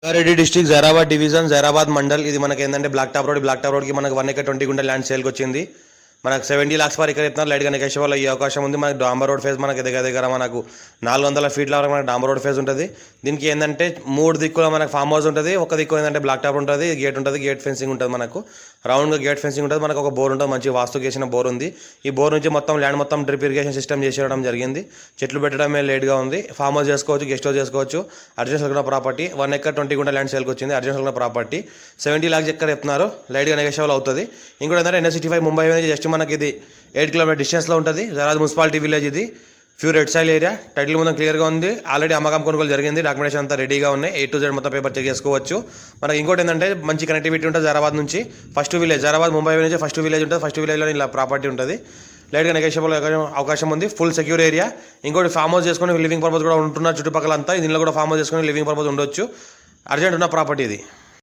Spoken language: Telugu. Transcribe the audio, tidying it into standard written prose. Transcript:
Rangareddy district Zaheerabad division Zaheerabad mandal. ఇది మనకి ఏంటంటే బ్లాక్ టాప్ రోడ్కి మనకు 1 ఎకర్ 20 గుంట ల్యాండ్ సేల్కి వచ్చింది. మనకు 70 lakhs పర్ ఎకర్ ఇస్తున్నారు. లైట్గా నెగోషియబుల్ వల్ల ఈ అవకాశం ఉంది. మనకి డాంబర్ రోడ్ ఫేజ్ మనకి దగ్గర మనకు 400 ఫీట్ల వరకు మనకి డాంబర్ రోడ్ ఫేజ్ ఉంటుంది. దీనికి ఏంటంటే 3 దిక్కుల మనకు ఫామ్ హౌస్ ఉంటుంది. ఒక దిక్కు ఏంటంటే బ్లాక్ టాప్ ఉంటుంది, గేట్ ఉంటుంది, గేట్ ఫెన్సింగ్ ఉంటుంది. మనకు రౌండ్గా గేట్ ఫెన్సింగ్ ఉంటుంది. మనకు ఒక బోర్ ఉంటుంది, మంచి వాస్తు చేసిన బోర్ ఉంది. ఈ బోర్ నుంచి మొత్తం ల్యాండ్ మొత్తం డ్రిప్ ఇరిగేషన్ సిస్టమ్ చేసేయడం జరిగింది. చెట్లు పెట్టడమే లేట్గా ఉంది. ఫామ్ హౌస్ చేసుకోవచ్చు, గెస్ట్ హౌస్ చేసుకోవచ్చు. అర్జెన్సల్ ప్రాపర్టీ 1 ఎకర్ 20 గుంట ల్యాండ్ సేల్కి వచ్చింది. అర్జెన్సల్ ప్రాపర్టీ 70 lakhs ఎక్కడ చెప్తున్నారు. లైట్గా నెగోషియబుల్ అవుతుంది. ఇంకోటి ఏంటంటే NH65 ముంబై నుంచి జస్ట్ మనకి ఇది 8 కిలోమీటర్ డిస్టెన్స్లో ఉంటుంది. Zaheerabad municipality village. ఇది pure red soil area. Title మొత్తం క్లియర్గా ఉంది. ఆల్రెడీ అమ్మకం కొనుగోలు జరిగింది. డాక్యుమెంటేషన్ అంతా రెడీగా ఉన్నాయి. A to Z మొత్తం పేపర్ చెక్ చేసుకోవచ్చు. మనకి ఇంకోటి ఏంటంటే మంచి కనెక్టివిటీ ఉంటుంది. జైరాబాద్ నుంచి ఫస్ట్ విలేజ్, జైరాబాద్ ముంబై నుంచి ఫస్ట్ విలేజ్ ఉంటుంది. ఫస్ట్ విలేజ్లో ఇలా ప్రాపర్టీ ఉంటుంది. లైట్గా నెగోషియబుల్ అవకాశం ఉంది. Full secure area. ఇంకోటి ఫామ్ హౌస్ చేసుకుని లివింగ్ పర్పస్ కూడా ఉంటున్నారు చుట్టుపక్కల అంతా. దీనిలో కూడా ఫామ్ హౌస్ చేసుకుని లివింగ్ పర్పస్ ఉండొచ్చు. అర్జెంట్ ఉన్న ప్రాపర్టీ ఇది.